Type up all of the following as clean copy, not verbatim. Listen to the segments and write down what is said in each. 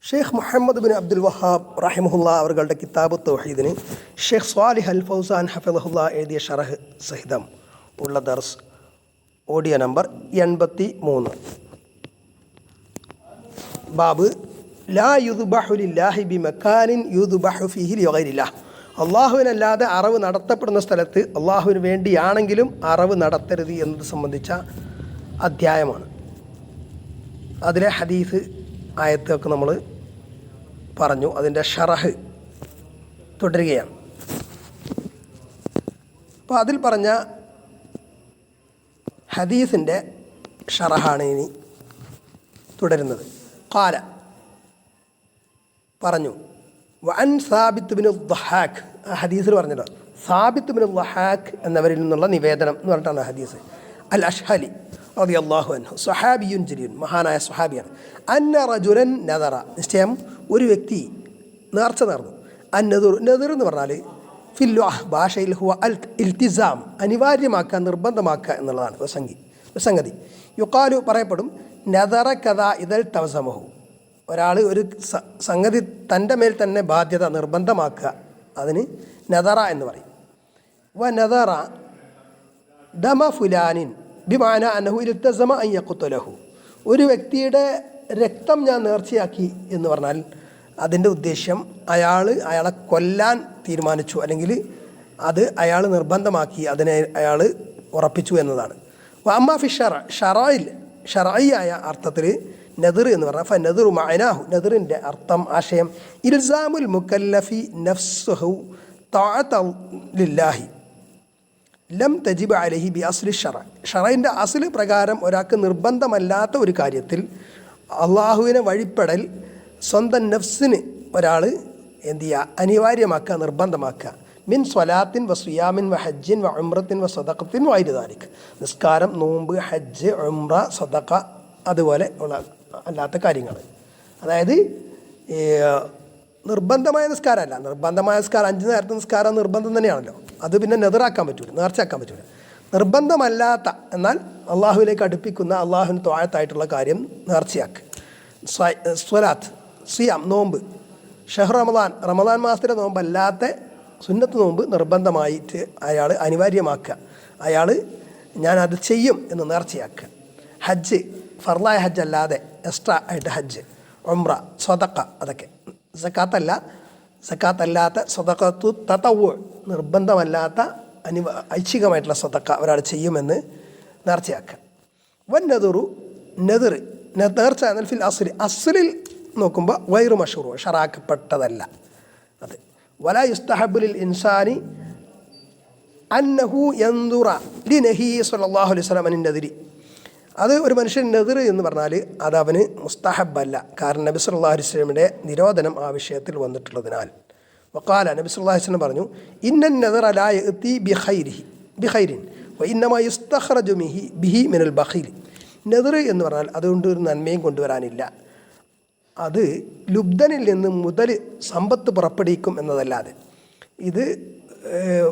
Sheikh Muhammad bin Abdul Wahab റഹിമഹുല്ല അവരുടെ കിതാബ് തൗഹീദിന് ഷെയ്ഖ് സ്വാലിഹ് അൽ ഫൗസാൻ ഹഫിളഹുല്ല എഴുതിയ ഷറഹ് സഹിതം ഉള്ള ദർസ് ഓഡിയോ നമ്പർ 83. ബാബ് ലാ യുദ്ബഹു ലില്ലാഹി ബിമക്കാനിൻ യുദ്ബഹു ഫീഹി ലിഗൈരില്ലാഹ്. അള്ളാഹുവിനല്ലാതെ അറവ് നടത്തപ്പെടുന്ന സ്ഥലത്ത് അള്ളാഹുവിന് വേണ്ടിയാണെങ്കിലും അറവ് നടത്തരുത് എന്നത് സംബന്ധിച്ച അധ്യായമാണ്. അതിലെ ഹദീസ് ആയത്തൊക്കെ നമ്മൾ പറഞ്ഞു. അതിൻ്റെ ഷറഹ് തുടരുകയാണ്. അപ്പോൾ അതിൽ പറഞ്ഞ ഹദീസിൻ്റെ ഷറഹാണ് ഇനി തുടരുന്നത്. ഖാല പറഞ്ഞു വഅൻ സാബിത്ത് ബിൻ ദഹാക്ക്. ആ ഹദീസിൽ പറഞ്ഞല്ലോ സാബിത്ത് ബിൻ ദഹാക്ക് എന്നവരിൽ നിന്നുള്ള നിവേദനം എന്ന് പറഞ്ഞിട്ടാണ് ഹദീസ്. അൽ അഷ്ഹലി റളിയല്ലാഹു അൻഹു സ്വഹാബിയുൻ ജലീൽ, മഹാനായ സ്വഹാബിയാണ്. അന്ന റജുലൻ നദറ, നിശ്ചയം ഒരു വ്യക്തി നേർച്ച നേർന്നു. അന്നദുർ, നദർ എന്ന് പറഞ്ഞാൽ ഫില്ലുഅഹ് ഭാഷയിൽ ഹുവ അൽ ഇൽത്തിസാം, അനിവാര്യമാക്കുക, നിർബന്ധമാക്കുക എന്നുള്ളതാണ് സംഗതി. യുക്കാലു പറയപ്പെടും നദറ കഥ ഇതൽ തവസമഹു, ഒരാൾ ഒരു സംഗതി തൻ്റെ മേൽ തന്നെ ബാധ്യത നിർബന്ധമാക്കുക, അതിന് നദറ എന്ന് പറയും. വ നദറ ദമ ഫുലാനിൻ ബിമാന അന്നഹു ഇൽതസമ അൻ യഖ്തുലഹു, ഒരു വ്യക്തിയുടെ രക്തം ഞാൻ നേർച്ചയാക്കി എന്ന് പറഞ്ഞാൽ അതിൻ്റെ ഉദ്ദേശ്യം അയാളെ കൊല്ലാൻ തീരുമാനിച്ചു, അല്ലെങ്കിൽ അത് അയാൾ നിർബന്ധമാക്കി, അതിനെ അയാൾ ഉറപ്പിച്ചു എന്നതാണ്. അമ്മ ഫി ഷറഈയായ അർത്ഥത്തിൽ നദർ എന്ന് പറഞ്ഞാൽ ഫ നദറു മഅനാഹു, നദറിൻ്റെ അർത്ഥം ആശയം ഇൽസാമുൽ മുക്കല്ലഫി നഫ്സുഹു തഅത ലില്ലാഹി ലം തജിബ് അലൈഹി ബി അസ്ലി ഷറഇൻ്റെ അസ്ല് പ്രകാരം ഒരാൾക്ക് നിർബന്ധമല്ലാത്ത ഒരു കാര്യത്തിൽ അള്ളാഹുവിനെ വഴിപ്പെടൽ സ്വന്തം നഫ്സിന് ഒരാൾ എന്ത് ചെയ്യുക, അനിവാര്യമാക്കുക, നിർബന്ധമാക്കുക. മിൻ സ്വലാത്തിൻ വ സുയാമിൻ വ ഹജ്ജിൻ വ ഉംറത്തിൻ വ സദഖത്തിൻ വ ഗൈരി ദാലിക്, നിസ്കാരം, നോമ്പ്, ഹജ്ജ്, ഉംറ, സദഖ, അതുപോലെ ഉള്ള അല്ലാത്ത കാര്യങ്ങൾ. അതായത് നിർബന്ധമായ നിസ്കാരമല്ല, നിർബന്ധമായ നിസ്കാരം 5 നേരത്തെ നിസ്കാരം നിർബന്ധം തന്നെയാണല്ലോ, അത് പിന്നെ നെതറാക്കാൻ പറ്റൂല, നേർച്ചയാക്കാൻ പറ്റൂല. നിർബന്ധമല്ലാത്ത എന്നാൽ അള്ളാഹുവിലേക്ക് അടുപ്പിക്കുന്ന, അള്ളാഹുവിന് ത്വാഅത്തായിട്ടുള്ള കാര്യം നേർച്ചയാക്കുക. സ്വലാത്ത്, സിയാം, നോമ്പ്, ഷഹ്ർ റമദാൻ മാസത്തിലെ നോമ്പല്ലാത്ത സുന്നത്ത് നോമ്പ് നിർബന്ധമായിട്ട് അയാൾ അനിവാര്യമാക്കുക, അയാൾ ഞാനത് ചെയ്യും എന്ന് നേർച്ചയാക്കുക. ഹജ്ജ്, ഫർലായ ഹജ്ജ് അല്ലാതെ എക്സ്ട്രാ ആയിട്ട് ഹജ്ജ്, ഉംറ, സ്വതക്ക, അതൊക്കെ സക്കാത്തല്ലാത്ത സ്വതക്കത്തു തതവ്വു, നിർബന്ധമല്ലാത്ത ഐച്ഛികമായിട്ടുള്ള സ്വതക്ക ഒരാൾ ചെയ്യുമെന്ന് നേർച്ചയാക്കുക. വൻ നദുറു, നദർ നേർച്ച എന്നാൽ ഫിൽ അസ്ലിൽ നോക്കുമ്പോൾ വൈറു മഷ്റൂ, ഷറാക്കപ്പെട്ടതല്ല അത്. വലാ യുസ്തഹബ്ബു ലിൽ ഇൻസാനി അന്നഹു യൻദുറ ലിനഹി സ്വല്ലല്ലാഹു അലൈഹി വസല്ലം അൻ നദരി, അത് ഒരു മനുഷ്യൻ നെതിർ എന്ന് പറഞ്ഞാൽ അത് അവന് മുസ്തഹബല്ല, കാരണം നബി സല്ലല്ലാഹു അലൈഹി വസല്ലമയുടെ നിരോധനം ആ വിഷയത്തിൽ വന്നിട്ടുള്ളതിനാൽ. വഖാല, നബി സല്ലല്ലാഹു അലൈഹി വസല്ലം പറഞ്ഞു, ഇന്നൻ നദറ ലാ യഅതി ബിഖൈരിൻ വ ഇന്നമാ യുസ്തഖറജു ബിഹി മിനൽ ബഖീൽ. നെതിർ എന്ന് പറഞ്ഞാൽ അതുകൊണ്ട് ഒരു നന്മയും കൊണ്ടുവരാനില്ല, അത് ലുബ്ധനിൽ നിന്ന് മുതൽ സമ്പത്ത് പുറപ്പെടുവിക്കും എന്നതല്ലാതെ. ഇത്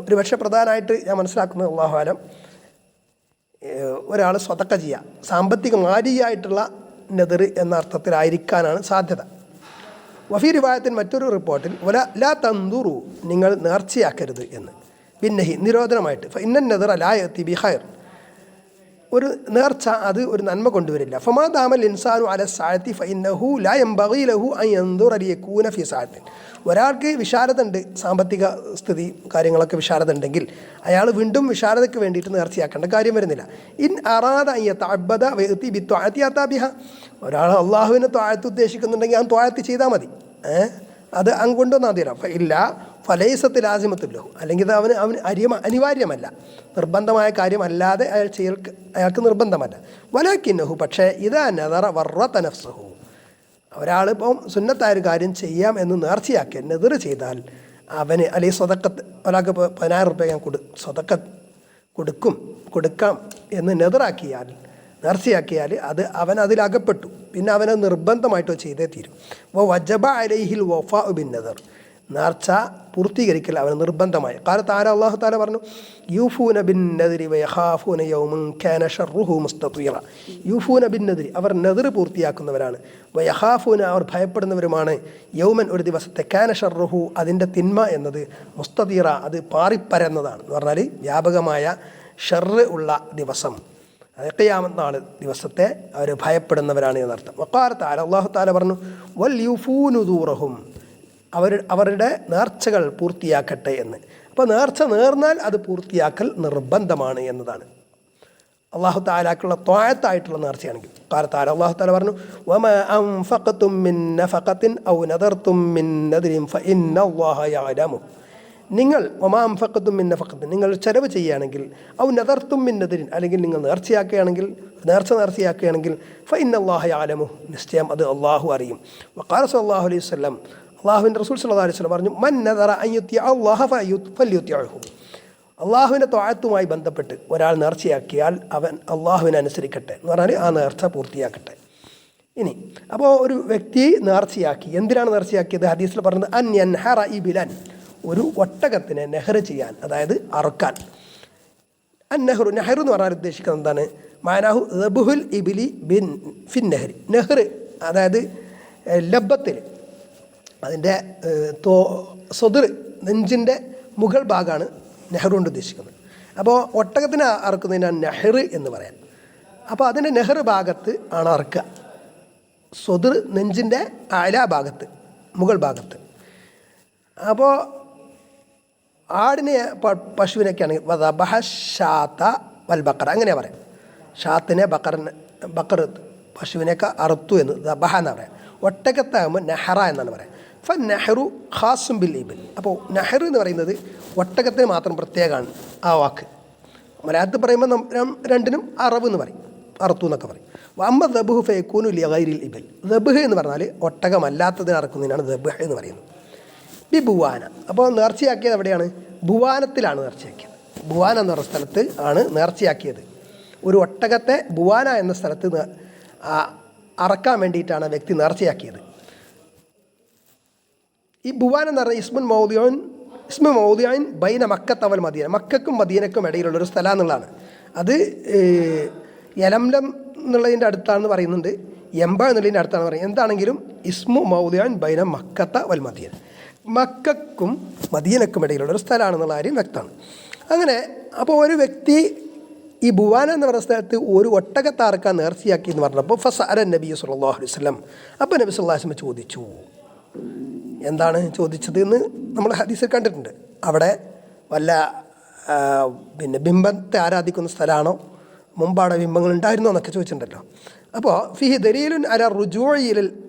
ഒരു പക്ഷേ പ്രധാനമായിട്ട് ഞാൻ മനസ്സിലാക്കുന്നത് അല്ലാഹു അലം, ഒരാൾ സ്വതക്ക ചെയ്യുക, സാമ്പത്തികമാരിയായിട്ടുള്ള നെതിർ എന്ന അർത്ഥത്തിലായിരിക്കാനാണ് സാധ്യത. വഫീ റിവായത്തിൻ, മറ്റൊരു റിപ്പോർട്ടിൽ ലാ തന്ദുറു, നിങ്ങൾ നേർച്ചയാക്കരുത് എന്ന്, പിന്നഹി നിരോധനമായിട്ട്. ഇന്നൻ നെതിർ ലാ യഅതി ബിഖൈർ, ഒരു നേർച്ച അത് ഒരു നന്മ കൊണ്ടുവരില്ല. ഫമാ ദാമൽ ഇൻസാനു അല സഅതി ഫഇന്നഹു ലാ യൻബഗി ലഹു അൻ യൻദുറ ലിയകൂന ഫി സഅത്തിൻ, ഒരാൾക്ക് വിശാലത ഉണ്ട്, സാമ്പത്തിക സ്ഥിതി കാര്യങ്ങളൊക്കെ വിശാലത ഉണ്ടെങ്കിൽ അയാൾ വീണ്ടും വിശാലതയ്ക്ക് വേണ്ടിയിട്ട് നേർച്ചയാക്കേണ്ട കാര്യം വരുന്നില്ല. ഇൻ അറാദ അൻ യതഅബ്ബദ വയഅതി ബിത്വഅതി അതാ ബിഹ, ഒരാൾ അള്ളാഹുവിനെ ത്വാഅത്ത് ഉദ്ദേശിക്കുന്നുണ്ടെങ്കിൽ അവൻ ത്വാഅത്ത് ചെയ്താൽ മതി, അത് അങ്ങൊണ്ടൊന്നും തീരാം. ഇല്ല ഫലൈസത്ത് ലാസിമത്തുല്ലഹു, അല്ലെങ്കിൽ അവന് അനിവാര്യമല്ല, നിർബന്ധമായ കാര്യമല്ലാതെ അയാൾക്ക് നിർബന്ധമല്ല. വലാകിന്നഹു, പക്ഷേ ഇദാ നദറ വറത നഫ്സുഹു, ഒരാളിപ്പം സുന്നത്തായൊരു കാര്യം ചെയ്യാം എന്ന് നേർച്ചയാക്കി നെതിർ ചെയ്താൽ അവന്, അല്ലെങ്കിൽ സ്വതക്കത്ത്, ഒരാൾക്ക് 10,000 രൂപ ഞാൻ കൊടുക്കാം എന്ന് നെതിറാക്കിയാൽ, നേർച്ചയാക്കിയാൽ അത് അവൻ അതിലകപ്പെട്ടു, പിന്നെ അവനെ നിർബന്ധമായിട്ടോ ചെയ്തേ തീരും. വജബ അലൈഹിൽ വഫാഉ ബിൻ നദർ, നേർച്ച പൂർത്തീകരിക്കൽ അവന് നിർബന്ധമായി. കാലത്ത് അല്ലാഹു തആല പറഞ്ഞു, യൂഫൂന ബിൻ നദ്രി വയഖാഫൂന യൗമൻ കാന ശർറുഹു മുസ്തതീറ. യൂഫൂന ബിൻ നദ്രി, അവർ നദ്ർ പൂർത്തിയാക്കുന്നവരാണ്. വയഖാഫൂന, അവർ ഭയപ്പെടുന്നവരുമാണ്. യൗമൻ, ഒരു ദിവസത്തെ, കാന ശർറുഹു, അതിൻ്റെ തിന്മ എന്നത്, മുസ്തതീറ, അത് പാറിപ്പരന്നതാണ് എന്ന് പറഞ്ഞാൽ വ്യാപകമായ ഷർറ് ഉള്ള ദിവസം, ഖിയാമത്ത് നാൾ ദിവസത്തെ അവർ ഭയപ്പെടുന്നവരാണ് എന്നർത്ഥം. വഖാല തആല, അല്ലാഹു തആല പറഞ്ഞു, വൽ യൂഫൂനു ദൂറഹും, അവരുടെ നേർച്ചകൾ പൂർത്തിയാക്കട്ടെ എന്ന്. അപ്പോൾ നേർച്ച നേർന്നാൽ അത് പൂർത്തിയാക്കൽ നിർബന്ധമാണ് എന്നതാണ്. അല്ലാഹു തആലക്കുള്ള ത്വാഅത്തായിട്ടുള്ള നേർച്ചയാണെങ്കിൽ. ഖാല തആല, അല്ലാഹു തആല പറഞ്ഞു, വമാ അൻഫഖതും മിൻ നഫഖത്തിൻ ഔ നദർതും മിൻ നദ്രിൻ ഫഇന്നല്ലാഹ യഅലമു. നിങ്ങൾ വമാ അൻഫഖതും മിൻ നഫഖത്തിൻ, നിങ്ങൾ ചെലവ് ചെയ്യുകയാണെങ്കിൽ, ഔ നദർതും മിൻ നദ്രിൻ, അല്ലെങ്കിൽ നിങ്ങൾ നേർച്ചയാക്കുകയാണെങ്കിൽ ഫഇന്നല്ലാഹ യഅലമു, നിശ്ചയം അത് അല്ലാഹു അറിയും. വഖാല സല്ലല്ലാഹു അലൈഹി വസല്ലം, അള്ളാഹുവിൻ്റെ റസൂൽ സല്ലല്ലാഹു അലൈഹി വസല്ലം പറഞ്ഞു, മൻ നദറ അൻ യുതിഅ അല്ലാഹ ഫല്യുതിഅഹു. അള്ളാഹുവിൻ്റെ ത്വാഅത്തുമായി ബന്ധപ്പെട്ട് ഒരാൾ നേർച്ചയാക്കിയാൽ അവൻ അള്ളാഹുവിനെ അനുസരിക്കട്ടെ എന്ന് പറഞ്ഞാൽ ആ നേർച്ച പൂർത്തിയാക്കട്ടെ. ഇനി അപ്പോൾ ഒരു വ്യക്തി നേർച്ചയാക്കി, എന്തിനാണ് നേർച്ചയാക്കിയത്? ഹദീസിൽ പറഞ്ഞത് അൻ യൻഹറ ഇബിലൻ, ഒരു ഒട്ടകത്തിനെ നെഹ്റ് ചെയ്യാൻ, അതായത് അറുക്കാൻ. അൻ നെഹ്റു, നെഹ്റു എന്ന് പറഞ്ഞാൽ ഉദ്ദേശിക്കുന്നത് എന്താണ്? മാനാഹു ദബ്ഹുൽ ഇബിലി ബിൻ ഫിൻ നെഹ്റി. നെഹ്റ് അതായത് ലബ്ബത്തിൽ, അതിൻ്റെ സ്വദർ, നെഞ്ചിൻ്റെ മുകൾ ഭാഗമാണ് നെഹ്റു കൊണ്ട് ഉദ്ദേശിക്കുന്നത്. അപ്പോൾ ഒട്ടകത്തിന് അറുക്കുന്നതിനാണ് നെഹ്റ് എന്ന് പറയാൻ. അപ്പോൾ അതിൻ്റെ നെഹ്റ് ഭാഗത്ത് ആണ് അറുക്കുക, സ്വദർ, നെഞ്ചിൻ്റെ അലാ ഭാഗത്ത്, മുകൾ ഭാഗത്ത്. അപ്പോൾ ആടിനെ പശുവിനൊക്കെ ആണെങ്കിൽ വദബഹ ഷാത്ത വൽ ബക്കറ, അങ്ങനെ പറയാം. ഷാത്തിനെ ബക്കർ പശുവിനെയൊക്കെ അറുത്തു എന്ന് ദബഹ എന്ന് പറയാം. ഒട്ടകത്താകുമ്പോൾ നെഹറ എന്നാണ് പറയാം. നെഹ്റു ഖാസും ബിൽ ഇബിൽ. അപ്പോൾ നെഹ്റു എന്ന് പറയുന്നത് ഒട്ടകത്തിന് മാത്രം പ്രത്യേകമാണ് ആ വാക്ക്. മലയാളത്തിൽ പറയുമ്പോൾ രണ്ടിനും അറവ് എന്ന് പറയും, അറുത്തു എന്നൊക്കെ പറയും. അമ്മ ദബുഹ് ഫയക്കൂനു ലിഗൈരിൽ ഇബിൽ. ദബുഹ് എന്ന് പറഞ്ഞാൽ ഒട്ടകമല്ലാത്തതിന് അറക്കുന്നതിനാണ് ദബുഹ് എന്ന് പറയുന്നത്. ബി ബുവാന, അപ്പോൾ നേർച്ചയാക്കിയത് എവിടെയാണ്? ബുവാനത്തിലാണ് നേർച്ചയാക്കിയത്. ബുവാന എന്ന് പറഞ്ഞ സ്ഥലത്ത് ആണ് നേർച്ചയാക്കിയത്. ഒരു ഒട്ടകത്തെ ബുവാന എന്ന സ്ഥലത്ത് അറക്കാൻ വേണ്ടിയിട്ടാണ് വ്യക്തി നേർച്ചയാക്കിയത്. ഈ ബുവാൻ എന്ന് പറഞ്ഞാൽ ഇസ്മു മൗദിയൻ ബൈന മക്കത്ത് അവൽ മദീന, മക്കക്കും മദീനക്കും ഇടയിലുള്ളൊരു സ്ഥലം എന്നുള്ളതാണ്. അത് യലംലം എന്നുള്ളതിൻ്റെ അടുത്താണെന്ന് പറയുന്നുണ്ട്, എംബ എന്നുള്ളതിൻ്റെ അടുത്താണ് പറയുന്നത്. എന്താണെങ്കിലും ഇസ്മു മൗദിയൻ ബൈന മക്കത്ത വൽ മദീന, മക്കക്കും മദീനക്കും ഇടയിലുള്ളൊരു സ്ഥലമാണെന്നുള്ള കാര്യം വ്യക്തമാണ്. അങ്ങനെ അപ്പോൾ ഒരു വ്യക്തി ഈ ബുവാന എന്ന് പറയുന്ന സ്ഥലത്ത് ഒരു ഒട്ടകത്തെ അറക്കാൻ നേർച്ചയാക്കി എന്ന് പറഞ്ഞപ്പോൾ ഫസഅല നബി സല്ലല്ലാഹു അലൈഹി വസല്ലം, അപ്പോൾ നബി സല്ലല്ലാഹു അലൈഹി വസല്ലം ചോദിച്ചു. എന്താണ് ചോദിച്ചത് എന്ന് നമ്മൾ ഹദീസിൽ കണ്ടിട്ടുണ്ട്. അവിടെ വല്ല ബിംബത്തെ ആരാധിക്കുന്ന സ്ഥലമാണോ, മുമ്പാടെ ബിംബങ്ങൾ ഉണ്ടായിരുന്നോ എന്നൊക്കെ ചോദിച്ചിട്ടുണ്ടല്ലോ. അപ്പോൾ ഫിഹി ദലീലുൻ അല റുജൂഇ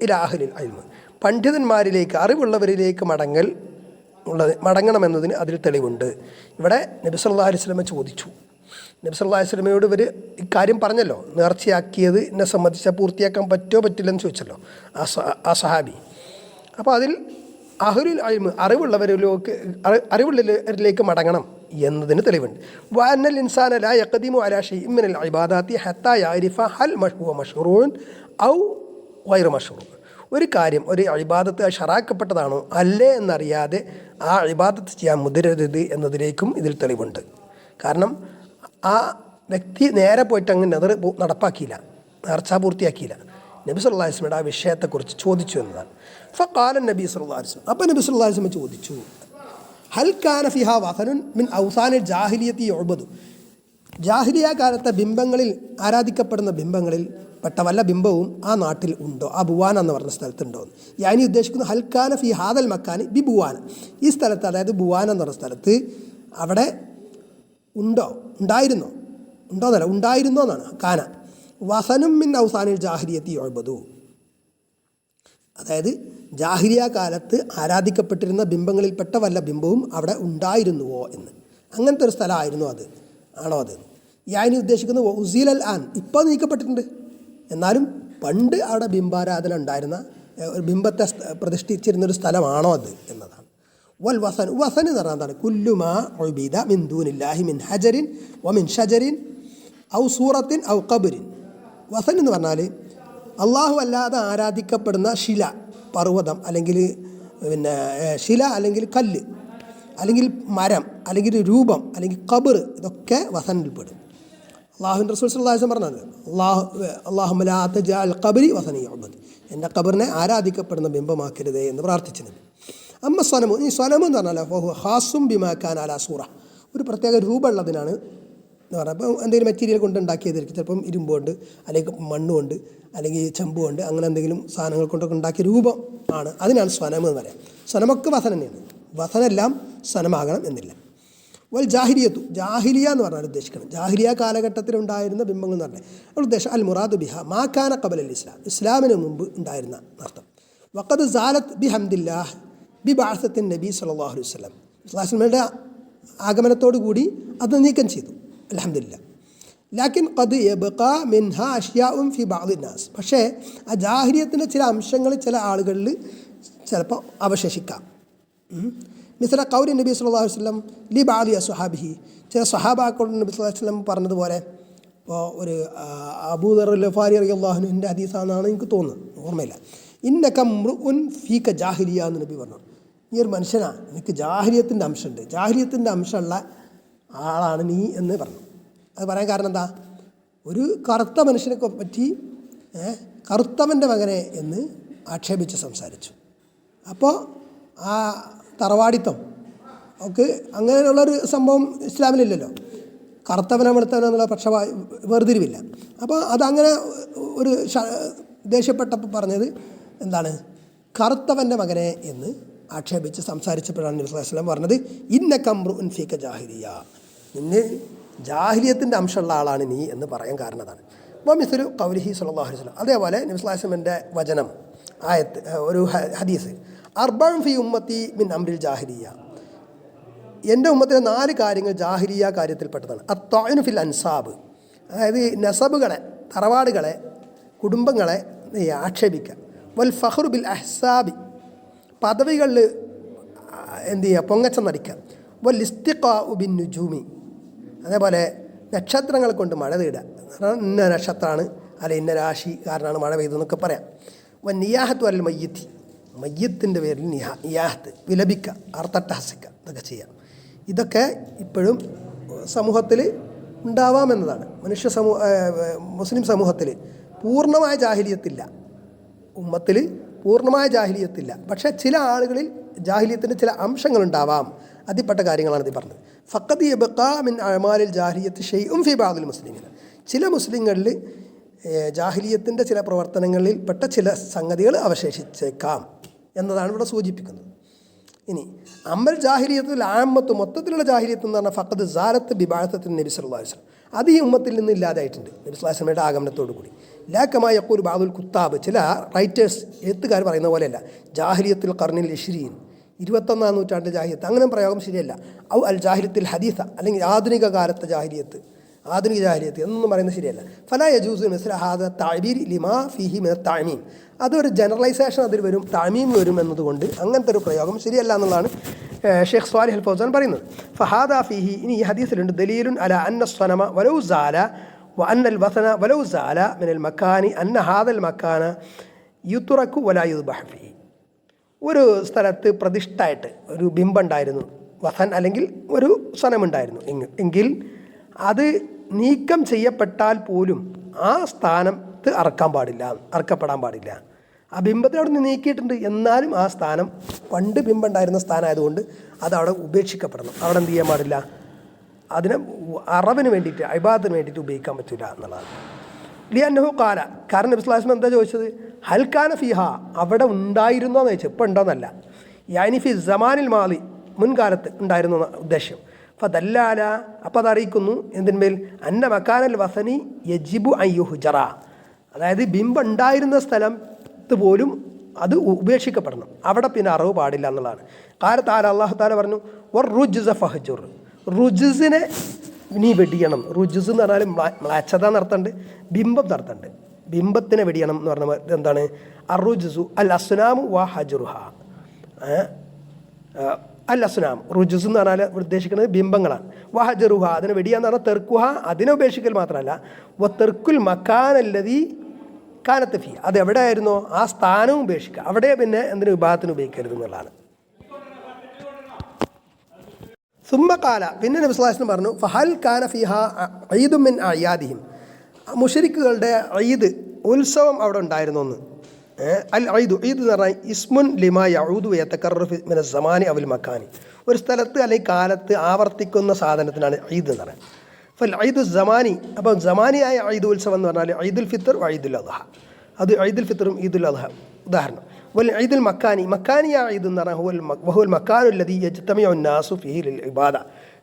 ഇലാ അഹ്ലിൽ ഇൽമ്, പണ്ഡിതന്മാരിലേക്ക്, അറിവുള്ളവരിലേക്ക് മടങ്ങണമെന്നതിന് അതിൽ തെളിവുണ്ട്. ഇവിടെ നബി സല്ലല്ലാഹു അലൈഹി വസല്ലം ചോദിച്ചു. നബി സല്ലല്ലാഹു അലൈഹി വസല്ലമയോട് ഇവർ ഇക്കാര്യം പറഞ്ഞല്ലോ, നേർച്ചയാക്കിയത് എന്നെ സംബന്ധിച്ചാൽ പൂർത്തിയാക്കാൻ പറ്റുമോ പറ്റില്ലെന്ന് ചോദിച്ചല്ലോ ആ സഹാബി. അപ്പോൾ അതിൽ അഹ്ലുൽ ഇൽമ്, അറിവുള്ളവരിലേക്ക് മടങ്ങണം എന്നതിന് തെളിവുണ്ട്. വഅന്നൽ ഇൻസാന ലാ യഖദിമു അലാ ശൈഇൻ മിനൽ ഇബാദാത്തി ഹത്താ യഅരിഫ ഹൽ ഹുവ മശ്റൂഉൻ ഔ ഗൈറു മശ്റൂഉ. ഒരു കാര്യം, ഒരു ഇബാദത്ത് ശറാക്കപ്പെട്ടതാണോ അല്ലേ എന്നറിയാതെ ആ ഇബാദത്ത് ചെയ്യാൻ മുതിരരുത് എന്നതിലേക്കും ഇതിൽ തെളിവുണ്ട്. കാരണം ആ വ്യക്തി നേരെ പോയിട്ട് അങ്ങ് നെദർ നടപ്പാക്കിയില്ല, നേർച്ച പൂർത്തിയാക്കിയില്ല. നബി സല്ലല്ലാഹു അലൈഹി വസല്ലം ആ വിഷയത്തെക്കുറിച്ച് ചോദിച്ചു എന്നതാണ്. ഫഖാല നബി സല്ലല്ലാഹു അലൈഹി വസല്ലം, അപ്പോൾ നബി സല്ലല്ലാഹു അലൈഹി വസല്ലം ചോദിച്ചു, ഹൽ കാന ഫിഹാ വസനുൻ മിൻ ഔസാനിൽ ജാഹിലിയത്തി യുഅബദു. ജാഹിലിയ കാലത്തെ ബിംബങ്ങളിൽ, ആരാധിക്കപ്പെടുന്ന ബിംബങ്ങളിൽ പെട്ട വല്ല ബിംബവും ആ നാട്ടിൽ ഉണ്ടോ, ആ ബുവാന എന്ന് പറഞ്ഞ സ്ഥലത്തുണ്ടോ എന്ന്. ഞാനീ ഉദ്ദേശിക്കുന്നത് ഹൽ കാന ഫി ഹാദൽ മക്കാനി ബി ബുവാന, ഈ സ്ഥലത്ത്, അതായത് ബുവാന എന്ന് പറഞ്ഞ സ്ഥലത്ത് അവിടെ ഉണ്ടായിരുന്നോ എന്നാണ്. കാന വസനും മിൻ ഔസാനിൽ ജാഹിലിയത്തി യുഅബദു, അതായത് ജാഹിലിയ കാലത്ത് ആരാധിക്കപ്പെട്ടിരുന്ന ബിംബങ്ങളിൽപ്പെട്ട വല്ല ബിംബവും അവിടെ ഉണ്ടായിരുന്നുവോ എന്ന്. അങ്ങനത്തെ ഒരു സ്ഥലമായിരുന്നു അത്, ആണോ അത്? ഞാനി ഉദ്ദേശിക്കുന്നത് ഉസീലൽ ആൻ, ഇപ്പോൾ നീക്കപ്പെട്ടിട്ടുണ്ട്, എന്നാലും പണ്ട് അവിടെ ബിംബാരാധന ഉണ്ടായിരുന്ന, ബിംബത്തെ പ്രതിഷ്ഠിച്ചിരുന്നൊരു സ്ഥലമാണോ അത് എന്നതാണ്. വൽ വസൻ, വസൻ എന്ന് പറഞ്ഞാൽ എന്താണ്? കുല്ലുമാ ഉബിദ മിൻ ദൂനില്ലാഹി മിൻ ഹജരിൻ വ മിൻ ഷജരിൻ ഔ സൂറത്തിൻ ഔ ഖബറിൻ. വസൻ എന്ന് പറഞ്ഞാൽ അള്ളാഹു അല്ലാതെ ആരാധിക്കപ്പെടുന്ന ശില, പർവ്വതം അല്ലെങ്കിൽ പിന്നെ ശില അല്ലെങ്കിൽ കല്ല് അല്ലെങ്കിൽ മരം അല്ലെങ്കിൽ രൂപം അല്ലെങ്കിൽ ഖബർ, ഇതൊക്കെ വസനിൽപ്പെടും. അള്ളാഹുവിൻ്റെ റസൂൽ സല്ലല്ലാഹു അലൈഹി വസല്ലം പറഞ്ഞത് അല്ലാഹുമ്മ ലാ തജഅൽ ഖബരി വസനി യുഅബദ്, എൻ്റെ ഖബറിനെ ആരാധിക്കപ്പെടുന്ന ബിംബമാക്കരുതേ എന്ന് പ്രാർത്ഥിച്ചത്. അമ്മ സ്വനമു, ഈ സ്വനമു എന്ന് പറഞ്ഞാൽ ഫഹുവ ഖാസും ബിമാ കാന അലാ സൂറ, ഒരു പ്രത്യേക രൂപമുള്ളതിനാണ് എന്ന് പറഞ്ഞാൽ. അപ്പോൾ എന്തെങ്കിലും മെറ്റീരിയൽ കൊണ്ട് ഉണ്ടാക്കിയതായിരിക്കും, ചിലപ്പം ഇരുമ്പുകൊണ്ട് അല്ലെങ്കിൽ മണ്ണുകൊണ്ട് അല്ലെങ്കിൽ ചെമ്പുകൊണ്ട് അങ്ങനെ എന്തെങ്കിലും സാധനങ്ങൾ കൊണ്ടൊക്കെ ഉണ്ടാക്കിയ രൂപം ആണ്, അതിനാണ് സ്വനം എന്ന് പറയാം. സ്വനമൊക്കെ വസന തന്നെയാണ്, വസനെല്ലാം സ്വനമാകണം എന്നില്ല. വൽ ജാഹിലിയത്തു, ജാഹിലിയ എന്ന് പറഞ്ഞാൽ ഉദ്ദേശിക്കണം ജാഹിലിയ കാലഘട്ടത്തിലുണ്ടായിരുന്ന ബിംബങ്ങൾ എന്ന് പറഞ്ഞാൽ അവൾ ഉദ്ദേശം അൽ മുറാദു ബിഹ മാ കാന ഖബല അൽ ഇസ്ലാം, ഇസ്ലാമിന് മുമ്പ് ഉണ്ടായിരുന്ന അർത്ഥം. വഖദ് സാലത്ത് ബിഹംദില്ലാഹ് ബി ബഅസത്തിൻ നബി സല്ലല്ലാഹു അലൈഹി വസല്ലം, സ്വല്ലല്ലാഹു ആഗമനത്തോടു കൂടി അത് നീക്കം ചെയ്തു, അൽഹംദുലില്ലാഹ്. ലാക്കിൻ ഖദ് യബ്ഖാ മിൻഹാ അഷ്യാഉൻ ഫി ബഅദി നാസ്, പക്ഷേ ആ ജാഹിലിയത്തിൻ്റെ ചില അംശങ്ങൾ ചില ആളുകളിൽ ചിലപ്പോൾ അവശേഷിക്കാം. മിസ്ല ഖൗലി നബി സല്ലല്ലാഹു അലൈഹി വസല്ലം ലി ബഅദി അസ്ഹാബിഹി, ചില സ്വഹാബാക്കളോട് നബി സല്ലല്ലാഹു അലൈഹി വസല്ലം പറഞ്ഞതുപോലെ. ഇപ്പോൾ ഒരു അബൂദർ ഗഫാരി റളിയല്ലാഹു അൻഹുവിൻ്റെ ഹദീസാണെന്നാണ് എനിക്ക് തോന്നുന്നത്, ഓർമ്മയില്ല. ഇന്നക മ്രുഉൻ ഫീക ജാഹിലിയ എന്ന് നബി പറഞ്ഞു, നീ ഒരു മനുഷ്യനാണ്, നിനക്ക് ജാഹിലിയത്തിൻ്റെ അംശമുണ്ട്, ജാഹിലിയത്തിൻ്റെ അംശമുള്ള ആളാണ് നീ എന്ന് പറഞ്ഞു. അത് പറയാൻ കാരണം എന്താ, ഒരു കറുത്ത മനുഷ്യനെ പറ്റി കറുത്തവൻ്റെ മകനെ എന്ന് ആക്ഷേപിച്ച് സംസാരിച്ചു. അപ്പോൾ ആ തറവാടിത്തം ഒക്കെ അങ്ങനെയുള്ളൊരു സംഭവം ഇസ്ലാമിലില്ലല്ലോ, കറുത്തവനെ വെളുത്തവനോ എന്നുള്ള വേർതിരിവില്ല. അപ്പോൾ അതങ്ങനെ ഒരു ദേഷ്യപ്പെട്ടപ്പോൾ പറഞ്ഞത് എന്താണ്, കറുത്തവൻ്റെ മകനെ എന്ന് ആക്ഷേപിച്ച് സംസാരിച്ചപ്പോഴാണ് നബി സല്ലല്ലാഹു അലൈഹി വസല്ലം പറഞ്ഞത് ഇന്നക മ്രുഉൻ ഫീക ജാഹിലിയ, നിന്നെ ജാഹിലിയത്തിൻ്റെ അംശമുള്ള ആളാണ് നീ എന്ന് പറയാൻ കാരണം അതാണ്. മിസ്ലു ഖൗലിഹി സ്വല്ലല്ലാഹു അലൈഹി വസല്ലം, അതേപോലെ നബി സല്ലല്ലാഹു അലൈഹി വസല്ലമിൻ്റെ വചനം, ആയത്ത്, ഒരു ഹദീസ്, അർബഉൻ ഫി ഉമ്മത്തി മിൻ അംരിൽ ജാഹിലിയ, എൻ്റെ ഉമ്മത്തിലെ 4 കാര്യങ്ങൾ ജാഹിലിയ കാര്യത്തിൽപ്പെട്ടതാണ്. അത്തൊഅ്നു ഫിൽ അൻസാബ്, അതായത് നസബുകളെ, തറവാടുകളെ, കുടുംബങ്ങളെ ആക്ഷേപിക്കുക. വൽ ഫഖ്റു ബിൽ അഹ്സാബി, പദവികളിൽ എന്ത് ചെയ്യുക, പൊങ്ങച്ചം നടിക്കുക. വൽ ഇസ്തിഖാഉ ബിൻ നുജൂമി, അതേപോലെ നക്ഷത്രങ്ങൾ കൊണ്ട് മഴ തേടുക, ഇന്ന നക്ഷത്രമാണ് അല്ല ഇന്ന രാശി കാരണമാണ് മഴ പെയ്തതെന്നൊക്കെ പറയാം. വൻ നിയാഹത്ത് വൽ മയ്യത്തി, മയ്യത്തിൻ്റെ പേരിൽ നിയാഹത്ത്, വിലപിക്കുക, അർത്ഥട്ടഹസിക്കുക, ഇതൊക്കെ ചെയ്യാം. ഇതൊക്കെ ഇപ്പോഴും സമൂഹത്തിൽ ഉണ്ടാവാമെന്നതാണ്. മുസ്ലിം സമൂഹത്തിൽ പൂർണ്ണമായ ജാഹിലിയത്തില്ല, ഉമ്മത്തിൽ പൂർണ്ണമായ ജാഹിലിയത്തില്ല, പക്ഷേ ചില ആളുകളിൽ ജാഹിലിയത്തിൻ്റെ ചില അംശങ്ങളുണ്ടാവാം. അതിൽപ്പെട്ട കാര്യങ്ങളാണ് ഇത് പറഞ്ഞത്. ഫഖദ് യബ്ഖാ മിൻ അഅമാലിൽ ജാഹിലിയത്തി ഷൈഉൻ ഫി ബഅദിൽ മുസ്ലിമീൻ, ചില മുസ്ലിങ്ങളിൽ ജാഹിലിയത്തിൻ്റെ ചില പ്രവർത്തനങ്ങളിൽ പെട്ട ചില സംഗതികൾ അവശേഷിച്ചേക്കാം എന്നതാണ് ഇവിടെ സൂചിപ്പിക്കുന്നത്. ഇനി അമ്മൽ ജാഹിലിയത്തിൽ ആമത്ത്, മൊത്തത്തിലുള്ള ജാഹിലിയത്ത് എന്ന് പറഞ്ഞാൽ ഫഖദ് സാലത്ത് ബി ബഅസത്തിൻ നബി സല്ലല്ലാഹു അലൈഹി വസല്ലം, അത് ഈ ഉമ്മത്തിൽ നിന്ന് ഇല്ലാതായിട്ടുണ്ട് നബി സല്ലല്ലാഹു അലൈഹി വസല്ലമയുടെ ആഗമനത്തോടു കൂടി. ലാക്കമാ യഖൂലു ബഅദുൽ കുത്താബ്, ചില റൈറ്റേഴ്സ്, എഴുത്തുകാർ പറയുന്ന പോലെയല്ല, ജാഹിലിയത്തുൽ ഖർനിൽ ഇശ്രീൻ, 21-ാം നൂറ്റാണ്ട് ജാഹിലിയത്ത്, അങ്ങനെ പ്രയോഗം ശരിയല്ല. ഔ അൽ ജാഹിലിയത്തുൽ ഹദീസ, അല്ലെങ്കിൽ ആധുനിക കാലത്തെ ജാഹിലിയത്ത്, ആധുനിക ജാഹിലിയത്ത് എന്നൊന്നും പറയുന്നത് ശരിയല്ല. ഫലാ യജൂസു മിസ്ല ഹാദ തഅബീർ ലിമാ ഫീഹി മിന തഅമീം, അതൊരു ജനറലൈസേഷൻ അതിൽ വരും, തഅമീം വരും എന്നതുകൊണ്ട് അങ്ങനത്തെ ഒരു പ്രയോഗം ശരിയല്ല എന്നുള്ളതാണ് ഷെയ്ഖ് സ്വാലിഹ് അൽ ഫൗസാൻ പറയുന്നത്. ഫഹാദ ഫീഹി, ഇനി ഈ ഹദീസിലുണ്ട് ദലീലുൻ അല അന്ന സ്വനമ വലൗ സാല വ അന്നൽ വസന വലൗ സാല മിനൽ മക്കാനി അന്ന ഹാദൽ മക്കാന യുതുറക്കു വലാ യുദ്ബഹ ഫീഹി, ഒരു സ്ഥലത്ത് പ്രതിഷ്ഠയായിട്ട് ഒരു ബിംബം ഉണ്ടായിരുന്നു, വസൻ അല്ലെങ്കിൽ ഒരു സ്വനമുണ്ടായിരുന്നു എങ്കിൽ അത് നീക്കം ചെയ്യപ്പെട്ടാൽ പോലും ആ സ്ഥാനത്ത് അറക്കപ്പെടാൻ പാടില്ല. ആ ബിംബത്തിന് അവിടെ നിന്ന് നീക്കിയിട്ടുണ്ട്, എന്നാലും ആ സ്ഥാനം പണ്ട് ബിംബം ഉണ്ടായിരുന്ന സ്ഥാനമായതുകൊണ്ട് അതവിടെ ഉപേക്ഷിക്കപ്പെടണം. അവിടെ എന്ത് ചെയ്യാൻ പാടില്ല, അതിനെ അറവിന് വേണ്ടിയിട്ട്, ഇബാദത്തിന് വേണ്ടിയിട്ട് ഉപയോഗിക്കാൻ പറ്റില്ല എന്നുള്ളതാണ്. ലിയന്നഹു ഖാല, കാരണം നബി സ്വല്ലല്ലാഹു അലൈഹി വസല്ലം എന്താ ചോദിച്ചത്, ഹൽക്കാന ഫിഹ, അവിടെ ഉണ്ടായിരുന്നോ എന്ന് ചോദിച്ചത്, ഇപ്പോൾ ഉണ്ടോന്നല്ല. യാനി ഫി സമാനിൽ മാലി, മുൻകാലത്ത് ഉണ്ടായിരുന്നു ഉദ്ദേശം. ഫദല്ലാല, അപ്പോൾ അതറിയിക്കുന്നു എന്തിന്മേൽ, അന്ന മക്കാനൽ വസനി യജിബു അൻ യുഹ്ജറ, അതായത് ബിംബം ഉണ്ടായിരുന്ന സ്ഥലത്ത് പോലും അത് ഉപേക്ഷിക്കപ്പെടണം, അവിടെ പിന്നെ അറിവ് പാടില്ല എന്നുള്ളതാണ്. കാലത്താല അള്ളാഹു താല പറഞ്ഞു വർ റുജ്സ ഫഹ്ജുർ, റുജ്സിനെ നീ വെടിയണം. റുജ്സ് എന്ന് പറഞ്ഞാൽ മ്ലാച്ഛത നടത്തുന്നുണ്ട്, ബിംബം നടത്തുന്നുണ്ട്, ബിംബത്തിനെ വെടിയണം എന്ന് പറഞ്ഞ എന്താണ്, അറുജ്സു അൽ അസ്നാമു വ ഹജുറുഹ, അൽ അസ്നാം, റുജ്സ് എന്ന് പറഞ്ഞാൽ ഉദ്ദേശിക്കുന്നത് ബിംബങ്ങളാണ്. വ ഹജറുഹ, അതിനെ വെടിയാന്ന് പറഞ്ഞാൽ തെർക്കുഹ, അതിനെ ഉപേക്ഷിക്കൽ മാത്രമല്ല, വ തെർക്കുൽ മക്കാനല്ലതി കാനത്ത് ഫി, അത് എവിടെയായിരുന്നോ ആ സ്ഥാനവും ഉപേക്ഷിക്കുക. അവിടെ പിന്നെ എന്തിനു വിഭാഗത്തിന് ഉപയോഗിക്കരുത് എന്നുള്ളതാണ്. സുമ്മക്കാല, പിന്നെ നബി സ്വല്ലല്ലാഹു അലൈഹി വസല്ലം പറഞ്ഞു, ഫഹൽ കാന ഫിഹ ഈദും മിൻ അയാദിഹിം, മുശ്രിക്കുകളുടെ ഈദ് ഉത്സവം അവിടെ ഉണ്ടായിരുന്നു എന്ന്. അൽ ഈദ്, ഈദ് എന്ന് പറഞ്ഞാൽ ഇസ്മുൻ ലിമാ യഊദു യതകററു മിന സമാനി അവൽ മക്കാനി, ഒരു സ്ഥലത്ത് അല്ലെങ്കിൽ കാലത്ത് ആവർത്തിക്കുന്ന സാധനത്തിനാണ് ഈദ് എന്ന് പറയുന്നത്. ഫൽ ഈദു സമാനി, അപ്പോൾ സമാനിയായ ഈദ് ഉത്സവം എന്ന് പറഞ്ഞാൽ ഈദുൽ ഫിത്തർ ഈദുൽ അദ്ഹ, അത് ഈദുൽ ഫിത്തറും ഈദുൽ അദ്ഹ ഉദാഹരണം. വൽ ഈദുൽ മക്കാനി, മക്കാനിയ ഈദ് എന്ന് പറഞ്ഞാൽ വഹുൽ മക്കാനു അല്ലദീ യജ്തമിഉ അന്നാസു ഫീഹി ലിൽ ഇബാദ,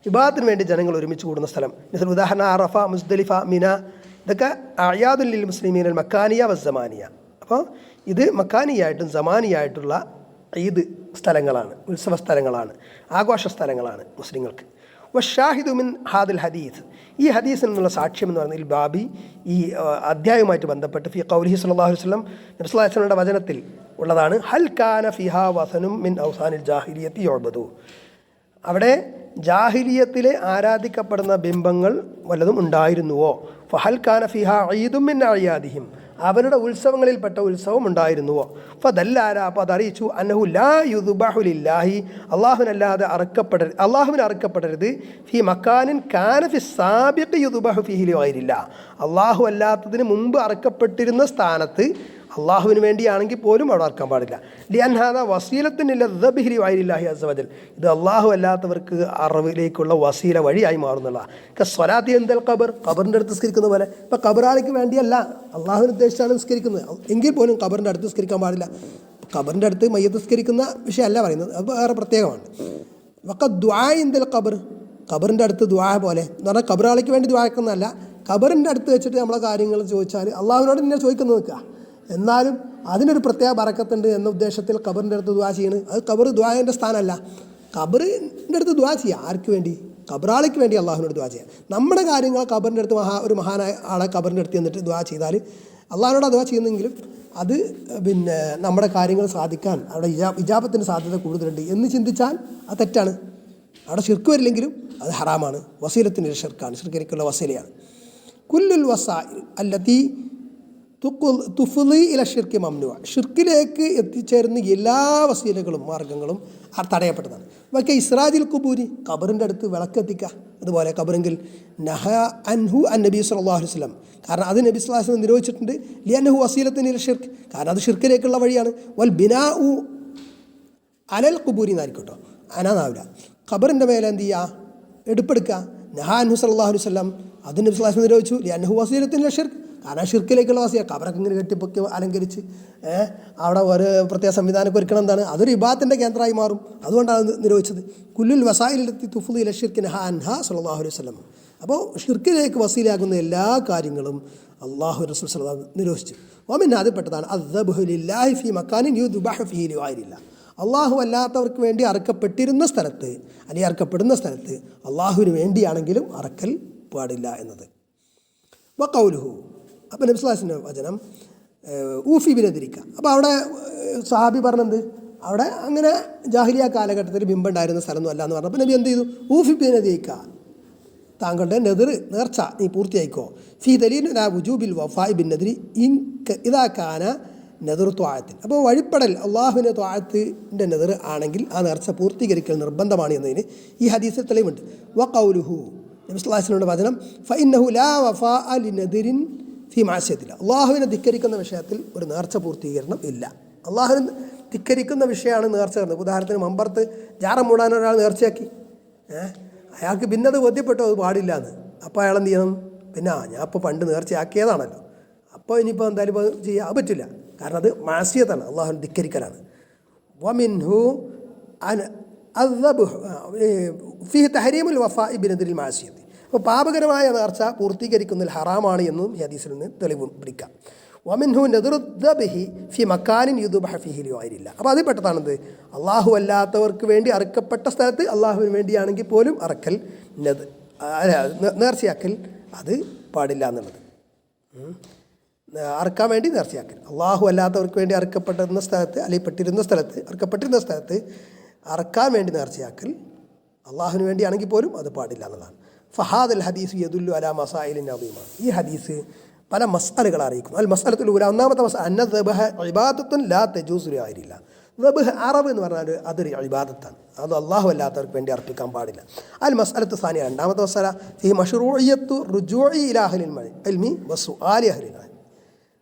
ഇബാദത്തിന് വേണ്ടി ജനങ്ങൾ ഒരുമിച്ച് കൂടുന്ന സ്ഥലം. മിസൽ ഉദാഹരണം അറഫ, മുസ്ദലിഫ, മിന, ഇതൊക്കെ അയാദുൽ ലിൽ മുസ്ലിമീൻ അൽ മക്കാനിയ വസ്സമാനിയ. അപ്പോൾ ഇത് മക്കാനിയായിട്ടും സമാനിയായിട്ടുള്ള ഈദ് സ്ഥലങ്ങളാണ്, ഉത്സവ സ്ഥലങ്ങളാണ്, ആഘോഷ സ്ഥലങ്ങളാണ് മുസ്ലിങ്ങൾക്ക്. വഷാഹിദു മിൻ ഹാദിൽ ഹദീസ്, ഈ ഹദീസിൽ നിന്നുള്ള സാക്ഷ്യം എന്ന് പറഞ്ഞാൽ ബാബി ഈ അധ്യായവുമായിട്ട് ബന്ധപ്പെട്ട് ഫി ഖൗലിഹി സ്വല്ലല്ലാഹു അലൈഹി വസല്ലം, നബി സ്വല്ലല്ലാഹു അലൈഹി വസല്ലമയുടെ വചനത്തിൽ ഉള്ളതാണ്. ഹൽ കാന ഫിഹാ വസനും മിൻ ഔസാനിൽ ജാഹിലിയത്തി യുഅബദു, അവിടെ ജാഹിലിയത്തിലെ ആരാധിക്കപ്പെടുന്ന ബിംബങ്ങൾ വല്ലതും ഉണ്ടായിരുന്നുവോ. ഫഹൽ കാന ഫിഹാ ഈദും മിൻ അയാദിഹിം, അവരുടെ ഉത്സവങ്ങളിൽപ്പെട്ട ഉത്സവം ഉണ്ടായിരുന്നുവോ. ഫദല്ലാല, അപ്പോൾ അതറിയിച്ചു, അന്നഹു ലാ യുദ്ബഹു ലില്ലാഹി, അള്ളാഹുവിനല്ലാതെ അള്ളാഹുവിന് അറുക്കപ്പെടരുത്. ഫി മക്കാനിൻ കാന ഫി സാബിഖ് യുദ്ബഹു ഫീഹി ലിഗൈരില്ലാ, അള്ളാഹു അല്ലാത്തതിന് മുമ്പ് അറുക്കപ്പെട്ടിരുന്ന സ്ഥാനത്ത് അള്ളാഹുവിന് വേണ്ടിയാണെങ്കിൽ പോലും അവിടെ അറക്കാൻ പാടില്ല. ലിഅൻഹാദ വസീലത്തുനില്ല ദബ്ഹി ലിഗൈരില്ലാഹി അസ്സ വജൽ, ഇത് അള്ളാഹു അല്ലാത്തവർക്ക് അറിവിലേക്കുള്ള വസീല വഴിയായി മാറുന്നുള്ള. സ്വലാത്തി എന്തൽ ഖബർ, ഖബറിൻ്റെ അടുത്ത് നിസ്കരിക്കുന്ന പോലെ. ഇപ്പം ഖബറാളിക്ക് വേണ്ടിയല്ല, അള്ളാഹുവിന് ഉദ്ദേശിച്ചാണ് നിസ്കരിക്കുന്നത്, എങ്കിൽ പോലും ഖബറിൻ്റെ അടുത്ത് നിസ്കരിക്കാൻ പാടില്ല. ഖബറിൻ്റെ അടുത്ത് മയ്യത്ത് നിസ്കരിക്കുന്ന വിഷയമല്ല പറയുന്നത്, അത് വേറെ പ്രത്യേകമാണ്. വക്ക ദുആ എന്തൽ ഖബർ, ഖബറിൻ്റെ അടുത്ത് ദുആ പോലെ എന്ന് പറഞ്ഞാൽ ഖബറാളിക്ക് വേണ്ടി ദുആക്കുന്നതല്ല, ഖബറിൻ്റെ അടുത്ത് വെച്ചിട്ട് നമ്മളെ കാര്യങ്ങൾ ചോദിച്ചാൽ അള്ളാഹുവിനോട് തന്നെ ചോദിക്കുന്നു നിൽക്കുക, എന്നാലും അതിനൊരു പ്രത്യേക ബറക്കത്തുണ്ട് എന്ന ഉദ്ദേശത്തിൽ ഖബറിൻ്റെ അടുത്ത് ദുആ ചെയ്യണം. അത് ഖബർ ദുആൻ്റെ സ്ഥാനമല്ല. ഖബറിൻ്റെ അടുത്ത് ദുആ ചെയ്യുക, ആർക്ക് വേണ്ടി? ഖബറാളിക്ക് വേണ്ടി അള്ളാഹുവിനോട് ദുആ ചെയ്യുക. നമ്മുടെ കാര്യങ്ങൾ ഖബറിൻ്റെ അടുത്ത് ഒരു മഹാനായ ആളെ ഖബറിൻ്റെ അടുത്ത് എന്നിട്ട് ദുആ ചെയ്താൽ അള്ളാഹുവിനോട് ദുആ ചെയ്യുന്നെങ്കിലും അത് പിന്നെ നമ്മുടെ കാര്യങ്ങൾ സാധിക്കാൻ അവിടെ ഇജാബത്തിന് സാധ്യത കൂടുതലുണ്ട് എന്ന് ചിന്തിച്ചാൽ അത് തെറ്റാണ്. അവിടെ ശിർക്ക് വരില്ലെങ്കിലും അത് ഹറാമാണ്, വസീലത്തിൻ്റെ ഷിർക്കാണ്, ഷിർക്കിലേക്കുള്ള വസീലയാണ്. കുല്ലുൽ വസാഇൽ അല്ലതി തുഫ്ളി ഇല ഷിർക്ക് മംനുഅ, ഷിർക്കിലേക്ക് എത്തിച്ചേരുന്ന എല്ലാ വസീലകളും മാർഗങ്ങളും തടയപ്പെട്ടതാണ്. പക്ഷേ ഇസ്രാജിൽ കുബൂരി, ഖബറിൻ്റെ അടുത്ത് വിളക്കെത്തിക്കുക, അതുപോലെ ഖബറെങ്കിൽ നഹ അൻഹു അൻ നബി സല്ലല്ലാഹു അലൈഹി വസല്ലം, കാരണം അത് നബി സല്ലല്ലാഹു അലൈഹി വസല്ലം നിരോധിച്ചിട്ടുണ്ട്. ലിഅന്നഹു വസീലത്തുൻ ഇല ഷിർക്ക്, കാരണം അത് ഷിർക്കിലേക്കുള്ള വഴിയാണ്. വൽ ബിനാഉ അലൽ കുബൂരി എന്നായിരിക്കട്ടോ, അനാന്നാവില്ല. ഖബറിൻ്റെ മേലെ എന്ത് ചെയ്യുക, എടുപ്പെടുക്കുക. നഹ അൻഹു സല്ലല്ലാഹു അലൈഹി വസല്ലം, അത് നബി സല്ലല്ലാഹു അലൈഹി വസല്ലം നിരോധിച്ചു. ലിഅന്നഹു വസീലത്തുൻ ഇല ഷിർക്ക്, കാരണം ഷിർക്കിലേക്കുള്ള വാസിയ. ഖബറൊക്കെ ഇങ്ങനെ കെട്ടിപ്പൊക്കി അലങ്കരിച്ച് അവിടെ ഒരു പ്രത്യേക സംവിധാനമൊക്കെ ഒരുക്കണം, എന്താണ്, അതൊരു ഇബാദത്തിൻ്റെ കേന്ദ്രമായി മാറും. അതുകൊണ്ടാണ് നിരോധിച്ചത്. കുല്ലുൽ വസായിലെത്തി തുഫ്ളി ഇല ഷിർക്ക് നഹ അൻഹ സല്ലല്ലാഹു അലൈഹി വസല്ലം. അപ്പോൾ ഷിർക്കിലേക്ക് വസീലാകുന്ന എല്ലാ കാര്യങ്ങളും അള്ളാഹു റസൂൽ സല്ലല്ലാഹു അലൈഹി വസല്ലം നിരോധിച്ചു. വമിൻ അതിൽപ്പെട്ടതാണ് അദ്ദബ്ഹു ലില്ലാഹി ഫീ മക്കാനിൻ യുദ്ബഹു ഫീഹി ലിഗൈരില്ലാ, അള്ളാഹു അല്ലാത്തവർക്ക് വേണ്ടി അറുക്കപ്പെട്ടിരുന്ന സ്ഥലത്ത് അല്ലെങ്കിൽ അറുക്കപ്പെടുന്ന സ്ഥലത്ത് അള്ളാഹുവിന് വേണ്ടിയാണെങ്കിലും അറക്കൽ പാടില്ല എന്നത്. വഖൗലുഹു, അപ്പോൾ നബി സ്വല്ലല്ലാഹു അലൈഹി വസല്ലം വചനം ഊഫി ബിനദിരിക്ക. അപ്പോൾ അവിടെ സഹാബി പറഞ്ഞത് അവിടെ അങ്ങനെ ജാഹിലിയ കാലഘട്ടത്തിൽ ബിംബം ഉണ്ടായിരുന്ന സ്ഥലമൊന്നും അല്ല എന്ന് പറഞ്ഞപ്പോൾ നബി എന്ത് ചെയ്തു? ഊഫി ബിനദിരിക്ക, താങ്കളുടെ നെതിർ നേർച്ച നീ പൂർത്തിയായിക്കോ. ഫീ ദലീൽ ലാ വുജൂബിൽ വഫാഇ ബിൻ നദിരി ഇദാ കാന നെതിർ ത്വാഅത്തിൽ. അപ്പോൾ വഴിപ്പെടൽ അള്ളാഹുവിൻ്റെ ത്വാഅത്തിൻ്റെ നെതിർ ആണെങ്കിൽ ആ നേർച്ച പൂർത്തീകരിക്കൽ നിർബന്ധമാണ് എന്നതിന് ഈ ഹദീസിൽ തെളിവുണ്ട്. വഖൗലുഹു, നബി സ്വല്ലല്ലാഹു അലൈഹി വസല്ലം വചനം ഫഇന്നഹു ലാ വഫാഅ ലിനദിരിൻ ഫീ മഅസിയത്തില്ല, അള്ളാഹുവിനെ ധിക്കരിക്കുന്ന വിഷയത്തിൽ ഒരു നേർച്ച പൂർത്തീകരണം ഇല്ല. അള്ളാഹുവിനെ ധിക്കരിക്കുന്ന വിഷയമാണ് നേർച്ച വരുന്നത്. ഉദാഹരണത്തിന് മമ്പർത്ത് ജാറം മൂടാൻ ഒരാൾ നേർച്ചയാക്കി, അയാൾക്ക് പിന്നെ അത് ബോധ്യപ്പെട്ടോ അത് പാടില്ല എന്ന്. അപ്പോൾ അയാൾ എന്ത് ചെയ്യണം? പിന്നെ ഞാൻ ഇപ്പോൾ പണ്ട് നേർച്ചയാക്കിയതാണല്ലോ, അപ്പോൾ ഇനിയിപ്പോൾ എന്തായാലും ഇപ്പോൾ ചെയ്യാൻ പറ്റില്ല, കാരണം അത് മാസിയത്താണ്, അള്ളാഹുവിനെ ധിക്കരിക്കലാണ്. വമിൻഹു ഫീഹി തഹരീമുൽ വഫാഇ ബിനദിരിൽ മാസിയത്തി, അപ്പോൾ പാപകരമായ നേർച്ച പൂർത്തീകരിക്കുന്നതിൽ ഹറാമാണ് എന്നും ഈ ഹദീസിൽ നിന്ന് തെളിവ് പിടിക്കാം. വമിൻഹു നദറുദ്ദബിഹി ഫി മക്കാനിൻ യുദ്ബഹു ഫീഹി ലിഗൈരില്ലാ, അപ്പോൾ അതിൽ പെട്ടതാണെന്ത്, അള്ളാഹു അല്ലാത്തവർക്ക് വേണ്ടി അറുക്കപ്പെട്ട സ്ഥലത്ത് അള്ളാഹുവിന് വേണ്ടിയാണെങ്കിൽ പോലും അറക്കൽ നേർച്ചയാക്കൽ അത് പാടില്ല എന്നുള്ളത്. അറുക്കാൻ വേണ്ടി നേർച്ചയാക്കൽ, അള്ളാഹു അല്ലാത്തവർക്ക് വേണ്ടി അറുക്കപ്പെട്ടിരുന്ന സ്ഥലത്ത് അല്ലെങ്കിൽ അറുക്കപ്പെട്ടിരുന്ന സ്ഥലത്ത് അറക്കാൻ വേണ്ടി നേർച്ചയാക്കൽ അള്ളാഹുവിന് വേണ്ടിയാണെങ്കിൽ പോലും അത് പാടില്ല എന്നുള്ളതാണ്. ഫഹാദൽ ഹദീസ് യദുല്ലു അലാ മസായിലിൻ അദീമ, ഈ ഹദീസ് പല മസ്അലകൾ അറിയിക്കുന്നു. അൽ മസ്അലത്തുൽ ഊല, ഒന്നാമത്തെ മസ്അല അന്ന ദബ്ഹ ഇബാദത്തുൻ ലാ തജൂസു ലിഗൈരില്ല. ദബ്ഹ് അറബ് എന്ന് പറഞ്ഞാൽ അതൊരു ഇബാദത്താണ്, അത് അള്ളാഹു അല്ലാത്തവർക്ക് വേണ്ടി അർപ്പിക്കാൻ പാടില്ല. അൽ മസ്അലത്തു സാനിയ, രണ്ടാമത്തെ മസ്അല ഫീ മശ്റൂഇയ്യത്തു റുജൂഇ ഇലാ അഹ്ലിൽ ഇൽമി വസുആലി അഹ്ലിൽ ഇൽമി.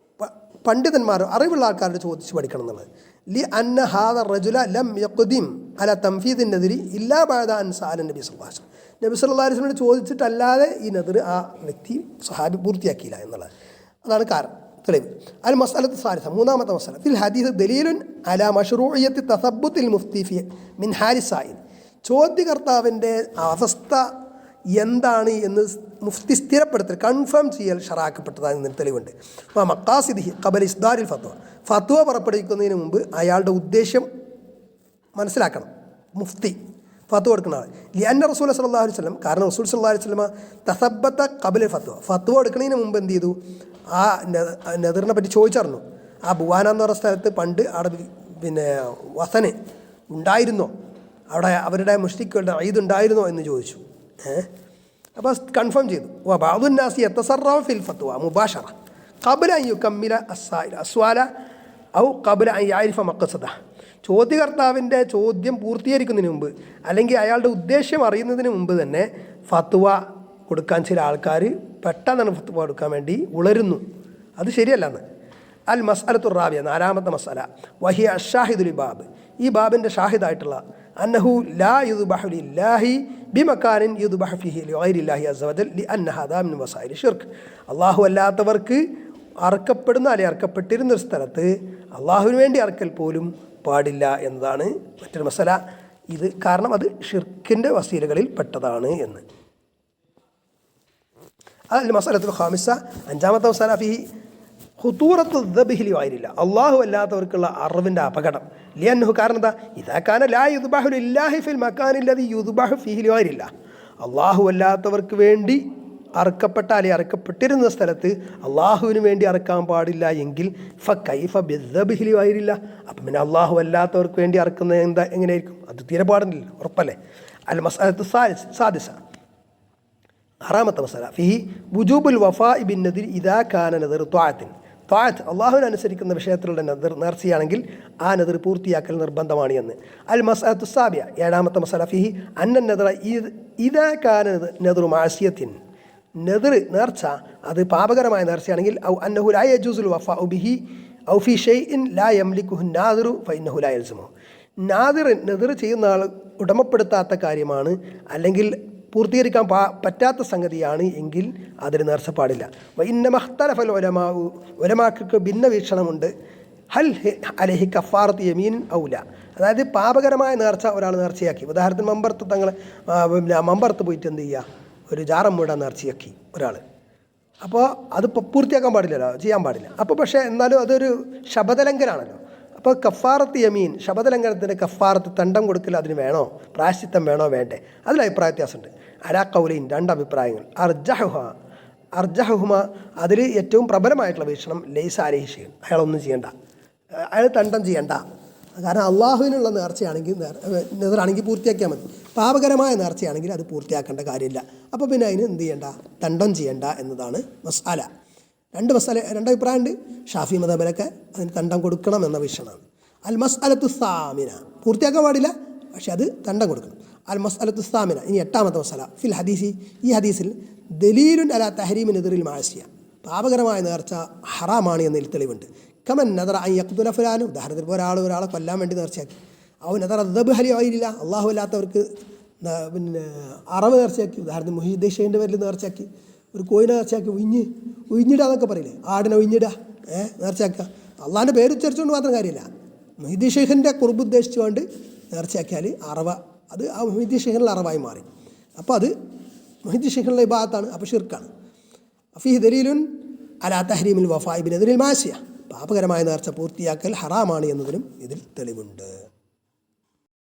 പണ്ഡിതന്മാർ, അറിവുള്ള ആൾക്കാരോട് ചോദിച്ച് പഠിക്കണം എന്നുള്ളത്. ലി അന്ന ഹാദ റജുല ലം യഖ്ദിം അല തംഫീദിൻ നദ്രി ഇല്ലാ ബഅദ അൻ സഅല നബി സല്ലല്ലാഹു അലൈഹി വസല്ലം. നബി സല്ലല്ലാഹു അലൈഹി വസല്ലം ചോദിച്ചിട്ടല്ലാതെ ഈ നദ്ർ ആ വ്യക്തി സഹാബി പൂർത്തിയാക്കിയില്ല എന്നുള്ളത്, അതാണ് കാരണം, തെളിവ്. അൽ മസ്അലത്തു സാലിസ, മൂന്നാമത്തെ മസ്അല ഫിൽ ഹദീസ് ദലീലുൻ അലാ മശ്റൂഇയ്യത്തി തസബ്ബുത്തിൽ മുഫ്തി ഫി മിൻ ഹാലി സായിൽ. ചോദ്യകർത്താവിൻ്റെ അവസ്ഥ എന്താണ് എന്ന് മുഫ്തി സ്ഥിരപ്പെടുത്തൽ, കൺഫേം ചെയ്യൽ ഷറാക്കപ്പെട്ടതാണ് തെളിവുണ്ട്. മഖാസിദിഹി ഖബല ഇസ്ദാരിൽ ഫത്വ, ഫത്വ പുറപ്പെടുവിക്കുന്നതിന് മുമ്പ് അയാളുടെ ഉദ്ദേശ്യം മനസ്സിലാക്കണം മുഫ്തി, ഫത്വ കൊടുക്കുന്ന ആൾ. ലിഅന്ന റസൂൽ സല്ലല്ലാഹു അലൈഹി വസല്ലം, കാരണം റസൂൽ സല്ലല്ലാഹു അലൈഹി വസല്ലം തസബ്ബത ഖബല ഫത്വ, ഫത്വ കൊടുക്കുന്നതിന് മുമ്പ് എന്ത് ചെയ്തു, ആ നദറിനെ പറ്റി ചോദിച്ചറിഞ്ഞു. ആ ബുവാന എന്ന് പറയുന്ന സ്ഥലത്ത് പണ്ട് അവിടെ പിന്നെ വസന് ഉണ്ടായിരുന്നോ, അവിടെ അവരുടെ മുശ്രിക്കുകളുടെ ഈദ് ഉണ്ടായിരുന്നോ എന്ന് ചോദിച്ചു. അപ്പോൾ കൺഫേം ചെയ്തു. ബഅദുന്നാസി യതസറഉ ഫിൽ ഫത്വ മുബാശറ ഖബ്ല അൻ യുകമ്മില അസ്വാല ഔ ഖബ്ല അൻ യഅരിഫ മഖ്സദ. ചോദ്യകർത്താവിൻ്റെ ചോദ്യം പൂർത്തീകരിക്കുന്നതിന് മുമ്പ് അല്ലെങ്കിൽ അയാളുടെ ഉദ്ദേശ്യം അറിയുന്നതിന് മുമ്പ് തന്നെ ഫത്വ കൊടുക്കാൻ ചില ആൾക്കാർ പെട്ടെന്നാണ് ഫത്വ കൊടുക്കാൻ വേണ്ടി ഉളരുന്നു. അത് ശരിയല്ലെന്ന്. അൽ മസ്അലത്തു റാബിയ, നാലാമത്തെ മസ്അല വഹിയ അഷ്ഷാഹിദുൽ ബാബ്, ഈ ബാബിൻ്റെ ഷാഹിദായിട്ടുള്ള അന്നഹു ലാ യുദ്ബഹു ലില്ലാഹി ബിമക്കാനിൻ യുദ്ബഹു ഫീഹി ലിഗൈരില്ലാഹി അസ്സ വജൽ ലിഅന്ന ഹാദാ മിൻ വസായിലി ഷിർക്ക്. അള്ളാഹു അല്ലാത്തവർക്ക് അറക്കപ്പെടുന്ന അല്ലെങ്കിൽ അറക്കപ്പെട്ടിരുന്ന ഒരു സ്ഥലത്ത് അള്ളാഹുവിന് വേണ്ടി അറക്കൽ പോലും പാടില്ല എന്നതാണ് മറ്റൊരു മസല. ഇത് കാരണം അത് ഷിർക്കിൻ്റെ വസീലകളിൽ പെട്ടതാണ് എന്ന്. അൽ മസലത്തുൽ ഖാമിസ, അഞ്ചാമത്തെ മസല ഫീഹി ഖുതൂറത്തു ദബ്ഹി ലിഗൈരില്ല, അള്ളാഹു അല്ലാത്തവർക്കുള്ള അറവിൻ്റെ അപകടം. ലിഅന്നഹു, കാരണം എന്താ, ഇദാ കാന ലാ യുദ്ബഹു ലില്ലാഹി ഫിൽ മക്കാനി അല്ലദി യുദ്ബഹു ഫീഹി ലിഗൈരില്ല, അള്ളാഹു അല്ലാത്തവർക്ക് വേണ്ടി അറക്കപ്പെട്ടാൽ അറക്കപ്പെട്ടിരുന്ന സ്ഥലത്ത് അള്ളാഹുവിന് വേണ്ടി അറക്കാൻ പാടില്ല എങ്കിൽ ഫകൈഫ ബിദ്ദബ്ഹി ലിഗൈരില്ല, അപ്പം പിന്നെ അള്ളാഹു അല്ലാത്തവർക്ക് വേണ്ടി അറക്കുന്നത് എങ്ങനെയായിരിക്കും? അത് തീരെ പാടുന്നില്ല, ഉറപ്പല്ലേ. അൽ മസ്അലത്തു സാദിസ, ആറാമത്തെ മസല ഫിഹി വുജൂബുൽ വഫാഇ ബിൻ നദ്രി ഇദാ കാന നദറു ത്വാഅത്തിൻ, ത്വാഅത്ത് അള്ളാഹുവിനെ അനുസരിക്കുന്ന വിഷയത്തിലുള്ള നദർ നേർച്ചയാണെങ്കിൽ ആ നദർ പൂർത്തിയാക്കൽ നിർബന്ധമാണ് എന്ന്. അൽ മസ്അലത്തു സാബിയ, ഏഴാമത്തെ മസല ഫിഹി അന്ന നദറ ഇദാ കാന നദറു മഅസിയത്തിൻ, നദർ നേർച്ച അത് പാപകരമായ നേർച്ചയാണെങ്കിൽ ഔ അന്നഹു ലാ യജൂസുൽ വഫാഉ ബിഹി ഔ ഫി ഷൈഇൻ ലാ യംലിക്കുഹു നാദിറു ഫഇന്നഹു ലാ യൽസമു, നദർ ചെയ്യുന്ന ആൾ ഉടമപ്പെടുത്താത്ത കാര്യമാണ് അല്ലെങ്കിൽ പൂർത്തീകരിക്കാൻ പറ്റാത്ത സംഗതിയാണ് എങ്കിൽ അതിന് നേർച്ച പാടില്ല. ഇന്നമഖ്തലഫൽ ഉലമാഉ, ഉലമാക്കൾക്ക് ഭിന്ന വീക്ഷണമുണ്ട്. ഹൽ അലൈഹി കഫാറത്ത് യമീൻ ഔല, അതായത് പാപകരമായ നേർച്ച ഒരാൾ നേർച്ചയാക്കി, ഉദാഹരണത്തിന് മമ്പറത്ത് പോയിട്ട് എന്ത് ചെയ്യുക, ഒരു ജാറം മൂടാൻ നേർച്ചയാക്കി ഒരാൾ, അപ്പോൾ അത് പൂർത്തിയാക്കാൻ പാടില്ലല്ലോ, ചെയ്യാൻ പാടില്ല. അപ്പോൾ പക്ഷേ എന്നാലും അതൊരു ശബദലംഘനാണല്ലോ. അപ്പോൾ കഫാറത്ത് യമീൻ, ശബദലംഘനത്തിൻ്റെ കഫാറത്ത് തണ്ടം കൊടുക്കൽ അതിന് വേണോ, പ്രായശ്ചിത്തം വേണോ വേണ്ടേ, അതിൽ അഭിപ്രായ വ്യത്യാസമുണ്ട്. അലാ ഖൗലൈൻ, രണ്ട് അഭിപ്രായങ്ങൾ. അർജഹുമ, അതിൽ ഏറ്റവും പ്രബലമായിട്ടുള്ള വീക്ഷണം ലൈസ അലൈഹി ഷൈഉൻ, അയാളൊന്നും ചെയ്യണ്ട, അയാൾ തണ്ടം ചെയ്യണ്ട. കാരണം അള്ളാഹുവിനുള്ള നേർച്ചയാണെങ്കിൽ നെതറാണെങ്കിൽ പൂർത്തിയാക്കിയാൽ മതി. പാപകരമായ നേർച്ചയാണെങ്കിൽ അത് പൂർത്തിയാക്കേണ്ട കാര്യമില്ല. അപ്പോൾ പിന്നെ അതിന് എന്ത് ചെയ്യണ്ട, തണ്ടം ചെയ്യണ്ട എന്നതാണ് മസ്അല. രണ്ട് അഭിപ്രായമുണ്ട്. ഷാഫി മദബിലൊക്കെ അതിന് തണ്ടം കൊടുക്കണം എന്ന വീക്ഷണമാണ്. അൽ മസ്അലത്തു സാമിന, പൂർത്തിയാക്കാൻ പാടില്ല, പക്ഷെ അത് തണ്ടം കൊടുക്കണം. അൽ മസ്അലത്തു സാമിന, ഇനി എട്ടാമത്തെ മസല ഫിൽ ഹദീസി, ഈ ഹദീസിൽ ദലീലുൻ അലാ തഹരീമി നദറിൽ മാസിയ, പാപകരമായ നേർച്ച ഹറാമാണ് എന്നതിൽ തെളിവുണ്ട്. കമൻ നദറ അൻ യഖ്തുല ഫുലാൻ, ഉദാഹരണത്തിന് ഒരാളെ കൊല്ലാൻ വേണ്ടി നേർച്ചയാക്കി, അവൻ നദറ ദബ്ഹ ലിഗൈരില്ല, അള്ളാഹു അല്ലാത്തവർക്ക് പിന്നെ അറവ് നേർച്ചയാക്കി, ഉദാഹരണത്തിന് മുഹീദ്ദീൻ ഷെയ്ഖിൻ്റെ പേരിൽ നേർച്ചയാക്കി, ഒരു കോയിനെ നേർച്ചയാക്കി, ഉയിഞ്ഞിടുക എന്നൊക്കെ പറയില്ലേ, ആടിനെ ഉയിഞ്ഞിടുക, നേർച്ചയാക്കുക, അള്ളാഹിൻ്റെ പേര് ഉച്ചരിച്ചുകൊണ്ട് മാത്രം കാര്യമില്ല. മുഹീദ്ദീൻ ഷെയ്ഖിൻ്റെ കുർബ് ഉദ്ദേശിച്ചുകൊണ്ട് നേർച്ചയാക്കിയാൽ അറവ്, അത് ആ മുഹീദ്ദീൻ ഷെയ്ഖിനുള്ള അറവായി മാറി. അപ്പോൾ അത് മുഹീദ്ദീൻ ഷെയ്ഖിനുള്ള ഇബാദത്താണ്, അപ്പോൾ ഷിർക്കാണ്. ഫീഹി ദലീലുൻ അലാ തഹരീമിൽ വഫാഇ ബിനദ്രിൽ മാസിയ, പാപകരമായ നേർച്ച പൂർത്തിയാക്കൽ ഹറാമാണ് എന്നതിനും ഇതിൽ തെളിവുണ്ട്.